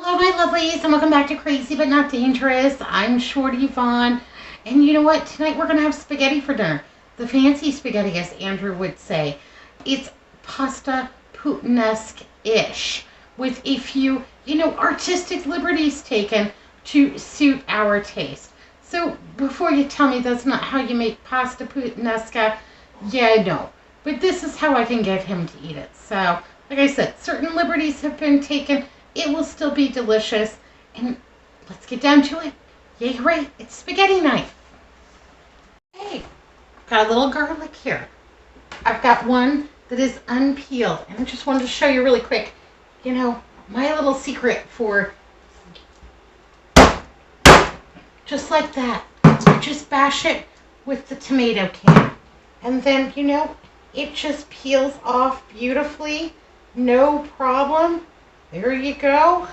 Hello, my lovelies, and welcome back to Crazy But Not Dangerous. I'm Shorty Yvonne, and you know what? Tonight we're going to have spaghetti for dinner. The fancy spaghetti, as Andrew would say. It's pasta Puttanesca-ish, with a few, artistic liberties taken to suit our taste. So, before you tell me that's not how you make pasta Puttanesca, yeah, I know. But this is how I can get him to eat it. So, like I said, certain liberties have been taken. It will still be delicious. And let's get down to it. Yay, hooray, it's spaghetti night. Hey, I've got a little garlic here. I've got one that is unpeeled. And I just wanted to show you really quick, my little secret for just like that. I just bash it with the tomato can. And then, it just peels off beautifully. No problem. There you go.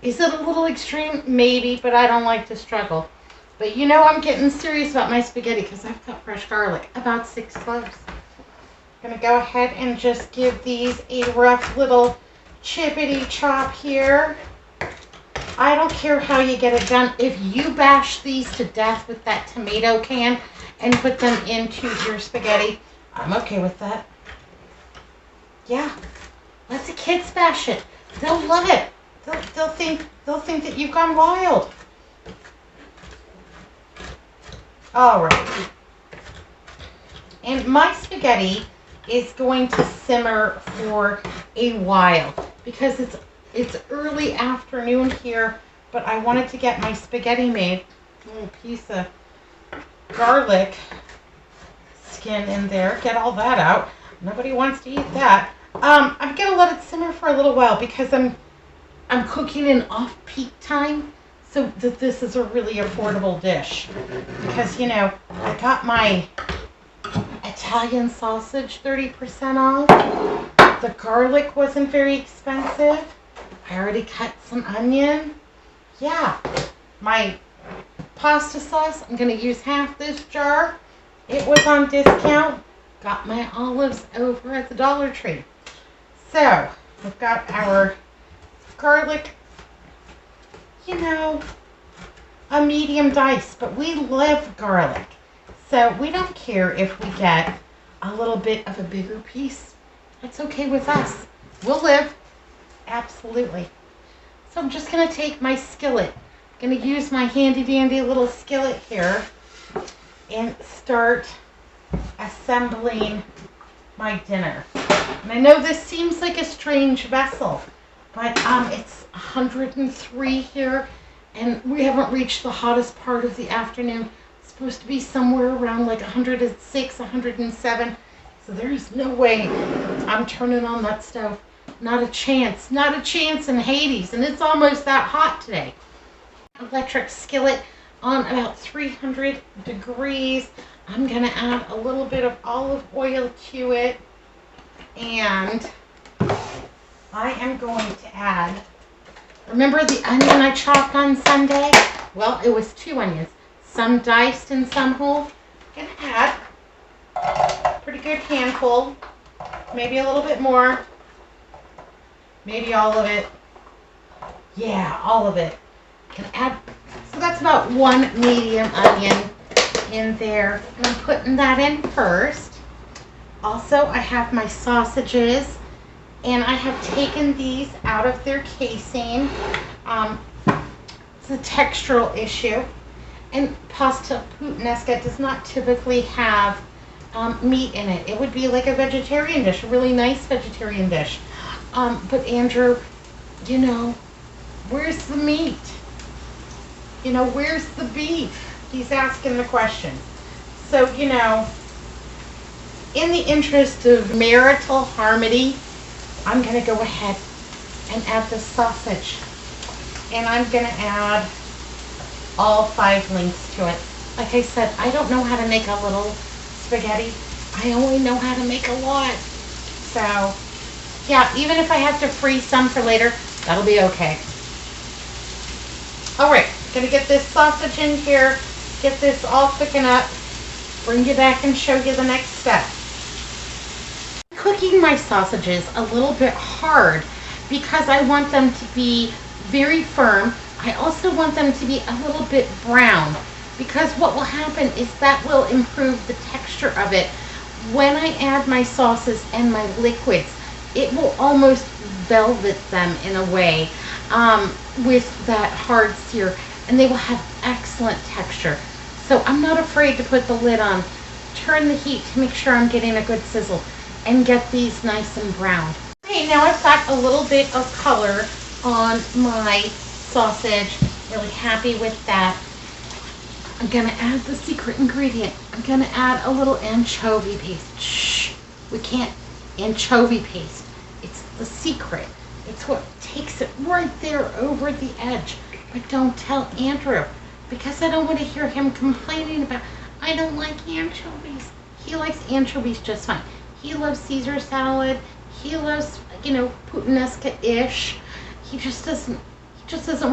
Is it a little extreme? Maybe, but I don't like to struggle. But I'm getting serious about my spaghetti because I've got fresh garlic, about 6 cloves. I'm going to go ahead and just give these a rough little chippity chop here. I don't care how you get it done. If you bash these to death with that tomato can and put them into your spaghetti, I'm okay with that. Yeah. Let the kids bash it. They'll love it. They'll think that you've gone wild. All right. And my spaghetti is going to simmer for a while because it's early afternoon here, but I wanted to get my spaghetti made. A little piece of garlic skin in there. Get all that out. Nobody wants to eat that. I'm gonna let it simmer for a little while because I'm cooking in off-peak time, so that this is a really affordable dish. Because I got my Italian sausage 30% off. The garlic wasn't very expensive. I already cut some onion. Yeah, my pasta sauce. I'm gonna use half this jar. It was on discount. Got my olives over at the Dollar Tree. So, we've got our garlic, a medium dice, but we love garlic. So, we don't care if we get a little bit of a bigger piece. That's okay with us. We'll live. Absolutely. So, I'm just going to take my skillet. I'm going to use my handy dandy little skillet here and start assembling my dinner. And I know this seems like a strange vessel, but it's 103 here, and we haven't reached the hottest part of the afternoon. It's supposed to be somewhere around like 106, 107. So there's no way I'm turning on that stove. Not a chance. Not a chance in Hades, and it's almost that hot today. Electric skillet on about 300 degrees. I'm going to add a little bit of olive oil to it. And I am going to add, remember the onion I chopped on Sunday? Well, it was 2 onions, some diced and some whole. I'm going to add a pretty good handful, maybe a little bit more, maybe all of it. Yeah, all of it. I'm going to add, so that's about 1 medium onion in there. And I'm putting that in first. Also, I have my sausages, and I have taken these out of their casing. It's a textural issue, and pasta puttanesca does not typically have meat in it. It would be like a vegetarian dish, a really nice vegetarian dish. But Andrew, where's the meat? Where's the beef? He's asking the question. So, in the interest of marital harmony, I'm going to go ahead and add the sausage. And I'm going to add all 5 links to it. Like I said, I don't know how to make a little spaghetti. I only know how to make a lot. So, yeah, even if I have to freeze some for later, that'll be okay. All right, going to get this sausage in here, get this all cooking up, bring you back and show you the next step. Cooking my sausages a little bit hard because I want them to be very firm. I also want them to be a little bit brown, because what will happen is that will improve the texture of it. When I add my sauces and my liquids, it will almost velvet them in a way with that hard sear, and they will have excellent texture. So I'm not afraid to put the lid on, turn the heat to make sure I'm getting a good sizzle, and get these nice and brown. Okay, now I've got a little bit of color on my sausage. Really happy with that. I'm gonna add the secret ingredient. I'm gonna add a little anchovy paste. Shh, we can't. Anchovy paste. It's the secret. It's what takes it right there over the edge. But don't tell Andrew, because I don't want to hear him complaining about, I don't like anchovies. He likes anchovies just fine. He loves Caesar salad. He loves, Puttanesca-ish. He just doesn't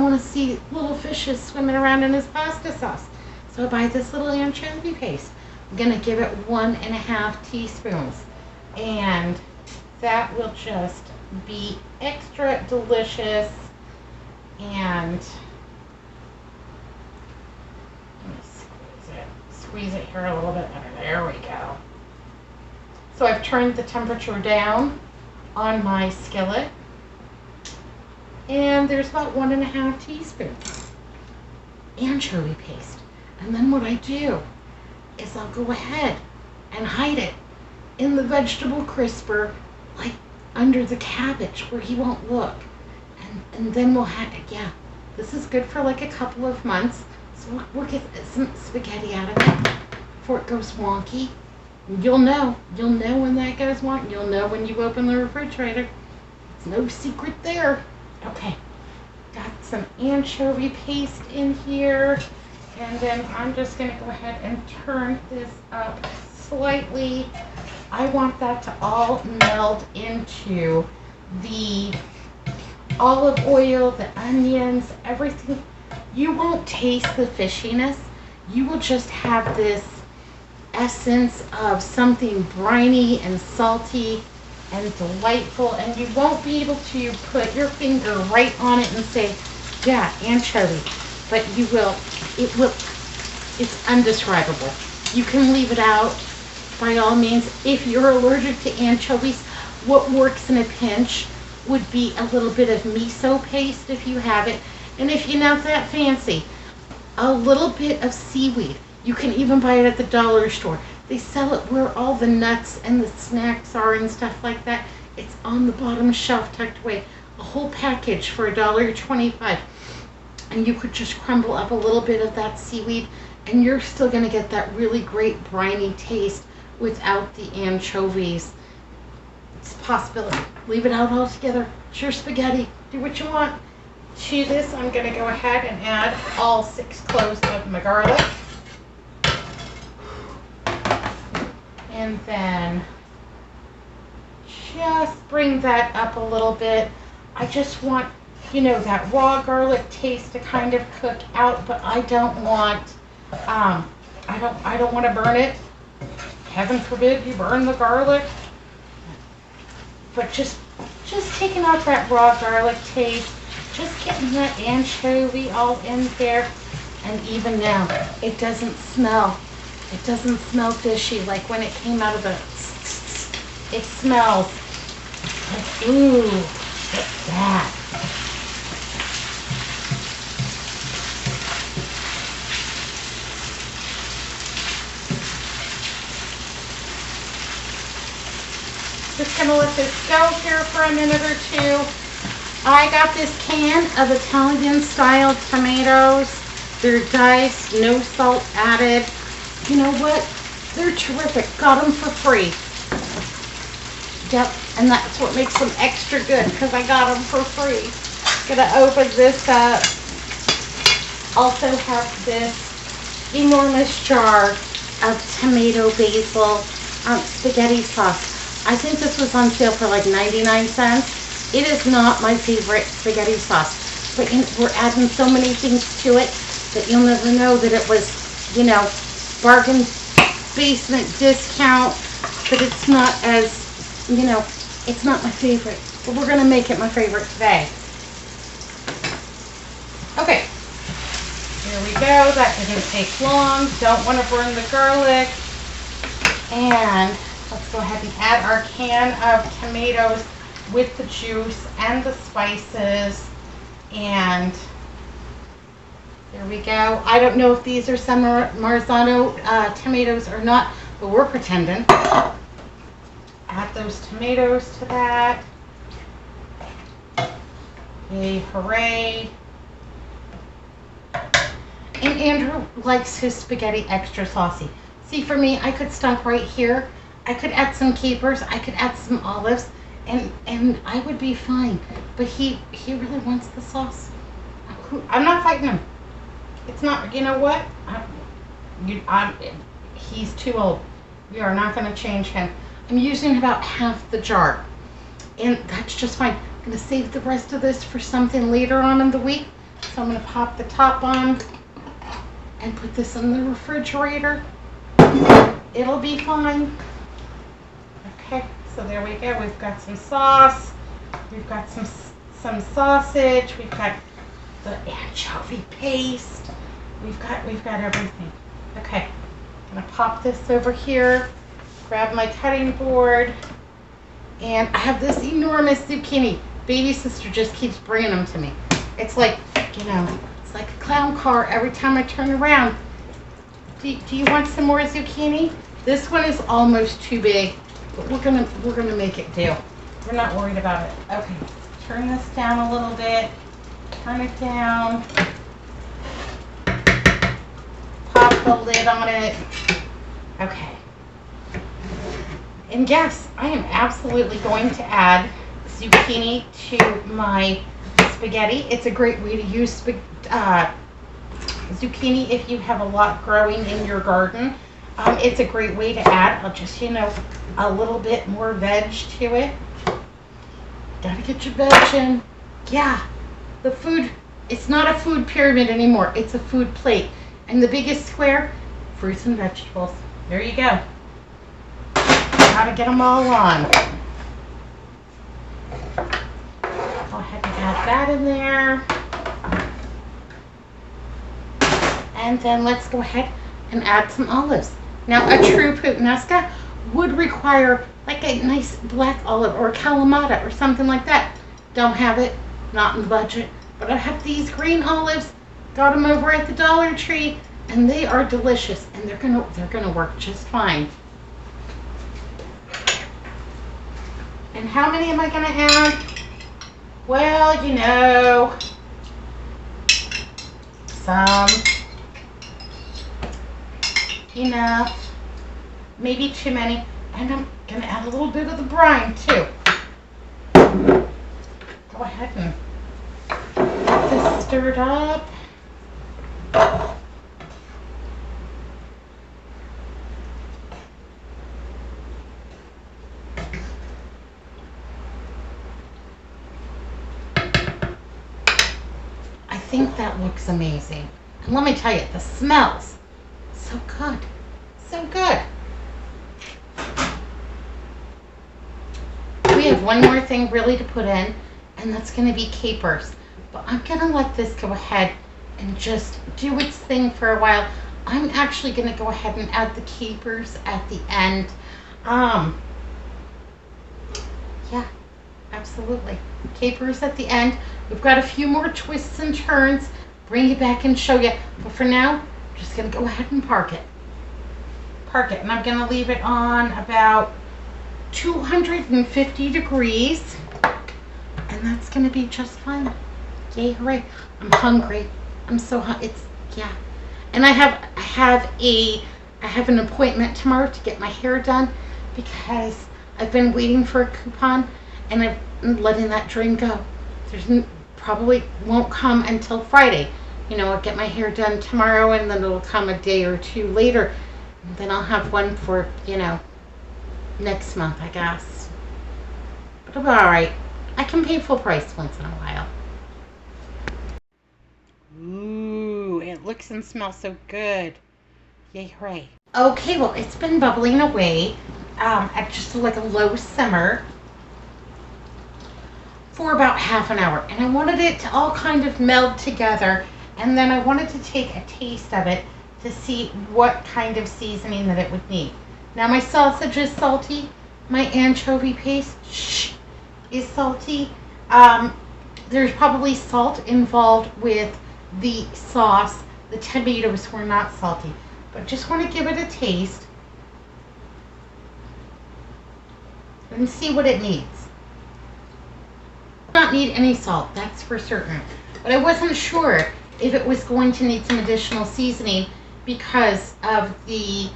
want to see little fishes swimming around in his pasta sauce. So I buy this little anchovy paste. I'm gonna give it 1.5 teaspoons, and that will just be extra delicious. And let me squeeze it here a little bit better. There we go. So I've turned the temperature down on my skillet, and there's about 1.5 teaspoons anchovy paste. And then what I do is I'll go ahead and hide it in the vegetable crisper, like under the cabbage where he won't look. And then we'll have, this is good for like a couple of months. So we'll get some spaghetti out of it before it goes wonky. You'll know when that goes wonky. You'll know when you open the refrigerator. It's no secret there. Okay, got some anchovy paste in here. And then I'm just going to go ahead and turn this up slightly. I want that to all meld into the olive oil, the onions, everything. You won't taste the fishiness. You will just have this essence of something briny and salty and delightful, and you won't be able to put your finger right on it and say, yeah, anchovy. But you will, it's undescribable. You can leave it out by all means. If you're allergic to anchovies, what works in a pinch would be a little bit of miso paste if you have it. And if you're not that fancy, a little bit of seaweed. You can even buy it at the dollar store. They sell it where all the nuts and the snacks are and stuff like that. It's on the bottom shelf tucked away. A whole package for $1.25. And you could just crumble up a little bit of that seaweed, and you're still going to get that really great briny taste without the anchovies. It's a possibility. Leave it out altogether. It's your spaghetti. Do what you want. To this, I'm going to go ahead and add all 6 cloves of my garlic. And then just bring that up a little bit. I just want, that raw garlic taste to kind of cook out, but I don't want, I don't want to burn it. Heaven forbid you burn the garlic. But just taking out that raw garlic taste, just getting that anchovy all in there, and even now, it doesn't smell fishy like when it came out of the, it smells like, ooh, what's that? Just gonna let this go here for a minute or two. I got this can of Italian style tomatoes. They're diced, no salt added. You know what? They're terrific. Got them for free. Yep, and that's what makes them extra good, because I got them for free. Gonna open this up. Also have this enormous jar of tomato basil spaghetti sauce. I think this was on sale for like 99 cents. It is not my favorite spaghetti sauce, but we're adding so many things to it that you'll never know that it was, bargain basement discount, but it's not as, it's not my favorite. but we're gonna make it my favorite today. Okay, here we go. That didn't take long. Don't want to burn the garlic. And let's go ahead and add our can of tomatoes with the juice and the spices. And there we go. I don't know if these are San Marzano tomatoes or not, but we're pretending. Add those tomatoes to that. Yay, hooray. And Andrew likes his spaghetti extra saucy. See, for me, I could stop right here. I could add some capers. I could add some olives, and I would be fine. But he really wants the sauce. I'm not fighting him. It's not, you know what? He's too old. We are not going to change him. I'm using about half the jar, and that's just fine. I'm going to save the rest of this for something later on in the week. So I'm going to pop the top on and put this in the refrigerator. It'll be fine. Okay, so there we go. We've got some sauce. We've got some sausage. We've got the anchovy paste. We've got everything. Okay, I'm gonna pop this over here. Grab my cutting board, and I have this enormous zucchini. Baby sister just keeps bringing them to me. It's like, you know, it's like a clown car every time I turn around. Do you want some more zucchini? This one is almost too big, but we're gonna make it do. We're not worried about it. Okay, turn this down a little bit. Turn it down. Pop the lid on it. Okay. And yes, I am absolutely going to add zucchini to my spaghetti. It's a great way to use zucchini if you have a lot growing in your garden. It's a great way to add just, you know, a little bit more veg to it. Gotta get your veg in. Yeah, the food, it's not a food pyramid anymore. It's a food plate. And the biggest square, fruits and vegetables. There you go. Gotta get them all on. Go ahead and add that in there. And then let's go ahead and add some olives. Now, a true Puttanesca would require like a nice black olive or a Kalamata or something like that. Don't have it, not in the budget. But I have these green olives. Got them over at the Dollar Tree, and they are delicious, and they're gonna work just fine. And how many am I gonna add? Well, you know, some, enough, maybe too many, and I'm gonna add a little bit of the brine too. Go ahead and get this stirred up. I think that looks amazing. And let me tell you, the smells so good. So good. We have one more thing really to put in, and that's going to be capers. But I'm going to let this go ahead and just do its thing for a while. I'm actually going to go ahead and add the capers at the end. Yeah, absolutely. Capers at the end. We've got a few more twists and turns. Bring it back and show you. But for now, I'm just going to go ahead and park it. And I'm going to leave it on about 250 degrees. And that's going to be just fine. Yay, hooray. I'm hungry. I'm so hungry. Yeah. And I have an appointment tomorrow to get my hair done because I've been waiting for a coupon and I'm letting that dream go. Probably won't come until Friday. You know, I'll get my hair done tomorrow and then it'll come a day or two later. And then I'll have one for, you know, next month, I guess. But it'll be alright. I can pay full price once in a while. Ooh, it looks and smells so good. Yay, hooray. Okay, well, it's been bubbling away at just like a low simmer. for about half an hour. And I wanted it to all kind of meld together. And then I wanted to take a taste of it to see what kind of seasoning that it would need. Now my sausage is salty. My anchovy paste is salty. There's probably salt involved with the sauce. The tomatoes were not salty. But just want to give it a taste and see what it needs. Not need any salt, that's for certain. But I wasn't sure if it was going to need some additional seasoning because of the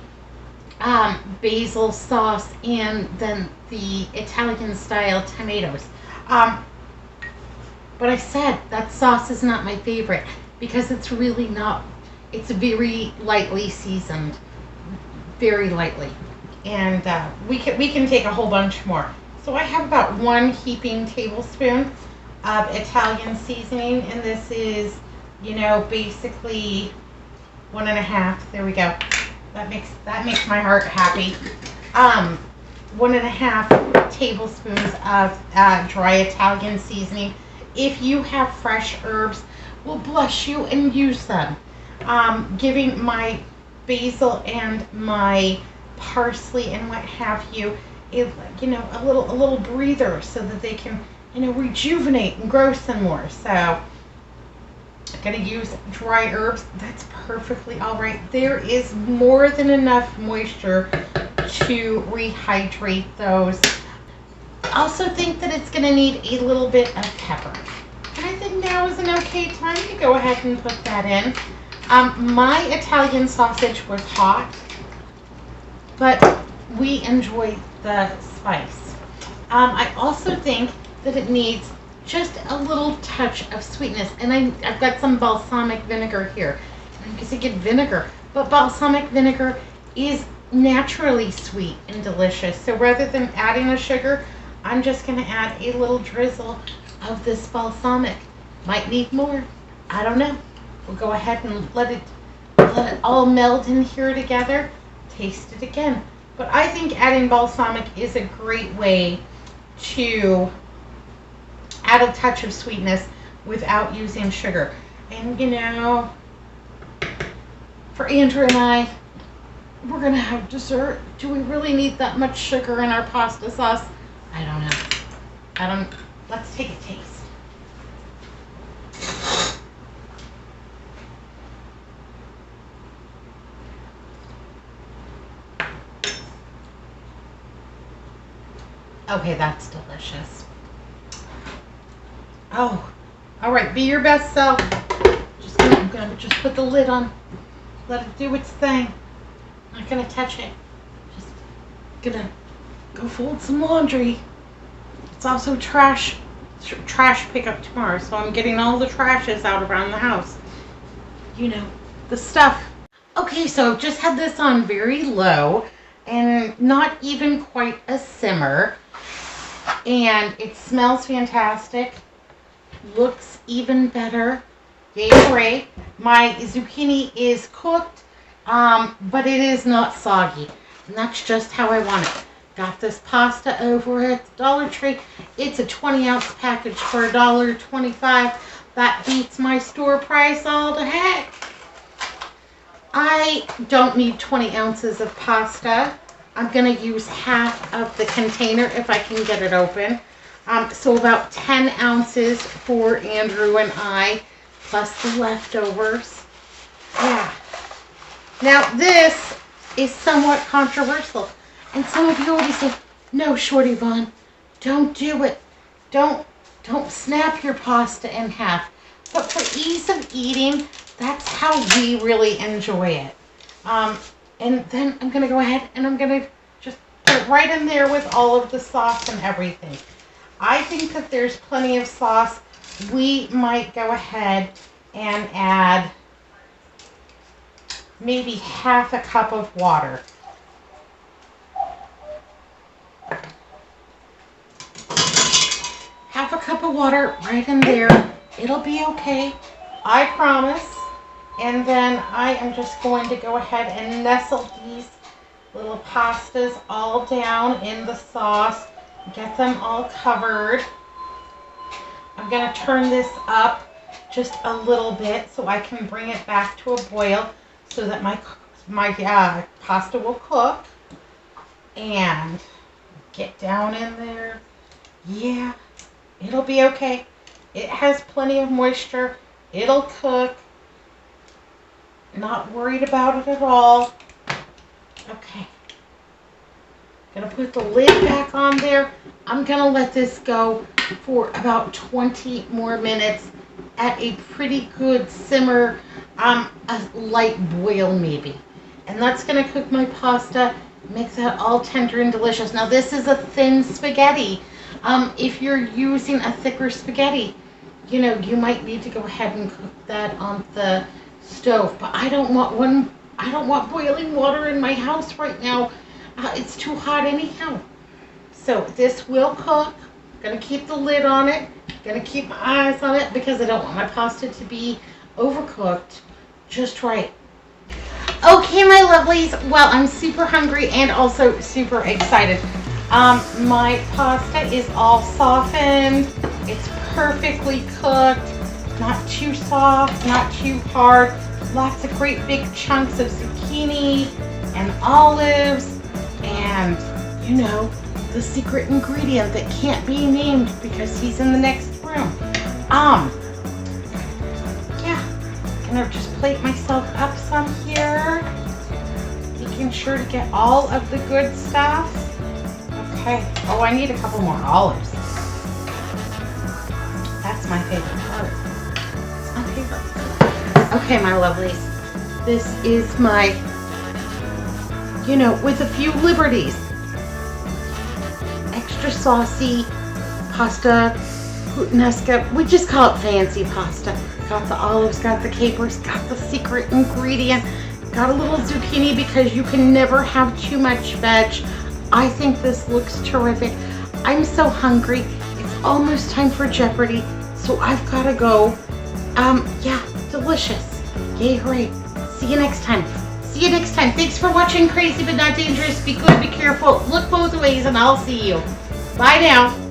basil sauce and then the Italian style tomatoes. But I said that sauce is not my favorite because it's really not, it's very lightly seasoned, very lightly. And we can take a whole bunch more. So I have about 1 heaping tablespoon of Italian seasoning, and this is, you know, basically 1.5. There we go. That makes my heart happy. 1.5 tablespoons of dry Italian seasoning. If you have fresh herbs, will bless you and use them. Giving my basil and my parsley and what have you, a little breather so that they can, rejuvenate and grow some more. So I'm gonna use dry herbs. That's perfectly all right. There is more than enough moisture to rehydrate those. I also think that it's gonna need a little bit of pepper. And I think now is an okay time to go ahead and put that in. My Italian sausage was hot, but we enjoy the spice. I also think that it needs just a little touch of sweetness. And I've got some balsamic vinegar here. I guess I get vinegar, but balsamic vinegar is naturally sweet and delicious. So rather than adding a sugar, I'm just going to add a little drizzle of this balsamic. Might need more. I don't know. We'll go ahead and let it all meld in here together. Taste it again. But I think adding balsamic is a great way to add a touch of sweetness without using sugar. And for Andrew and I, we're gonna have dessert. Do we really need that much sugar in our pasta sauce? I don't know. Let's take a taste. Okay, that's delicious. Oh, all right, be your best self. I'm gonna just put the lid on. Let it do its thing. Not gonna touch it. Just gonna go fold some laundry. It's also trash pickup tomorrow, so I'm getting all the trashes out around the house. The stuff. Okay, so just had this on very low and not even quite a simmer. And it smells fantastic. Looks even better. Yay, hooray. My zucchini is cooked, but it is not soggy. And that's just how I want it. Got this pasta over at Dollar Tree. It's a 20-ounce package for $1.25. That beats my store price all to heck. I don't need 20 ounces of pasta. I'm going to use half of the container if I can get it open. So about 10 ounces for Andrew and I, plus the leftovers. Yeah. Now this is somewhat controversial. And some of you already say, no, Shorty Vaughn, don't do it. Don't snap your pasta in half. But for ease of eating, that's how we really enjoy it. And then I'm going to go ahead and I'm going to just put it right in there with all of the sauce and everything. I think that there's plenty of sauce. We might go ahead and add maybe half a cup of water. Half a cup of water right in there. It'll be okay. I promise. And then I am just going to go ahead and nestle these little pastas all down in the sauce. Get them all covered. I'm going to turn this up just a little bit so I can bring it back to a boil so that my pasta will cook. And get down in there. Yeah, it'll be okay. It has plenty of moisture. It'll cook. Not worried about it at all. Okay. Gonna put the lid back on there. I'm gonna let this go for about 20 more minutes at a pretty good simmer, a light boil maybe. And that's gonna cook my pasta, make that all tender and delicious. Now this is a thin spaghetti. If you're using a thicker spaghetti, you know, you might need to go ahead and cook that on the stove. But I don't want boiling water in my house right now. It's too hot anyhow. So this will cook. Gonna keep the lid on it. Gonna keep my eyes on it because I don't want my pasta to be overcooked. Just right. Okay, my lovelies. Well, I'm super hungry and also super excited. My pasta is all softened. It's perfectly cooked. Not too soft, not too hard. Lots of great big chunks of zucchini and olives. And, you know, the secret ingredient that can't be named because he's in the next room. Yeah, gonna just plate myself up some here, making sure to get all of the good stuff. Okay. Oh, I need a couple more olives. That's my favorite part. It's my favorite. Okay, my lovelies. This is my, you know, with a few liberties. Extra saucy pasta, Puttanesca. We just call it fancy pasta. Got the olives, got the capers, got the secret ingredient. Got a little zucchini because you can never have too much veg. I think this looks terrific. I'm so hungry. It's almost time for Jeopardy, so I've got to go. Yeah, delicious. Yay, hooray. See you next time. See you next time. Thanks for watching Crazy But Not Dangerous. Be good, be careful, look both ways, and I'll see you. Bye now.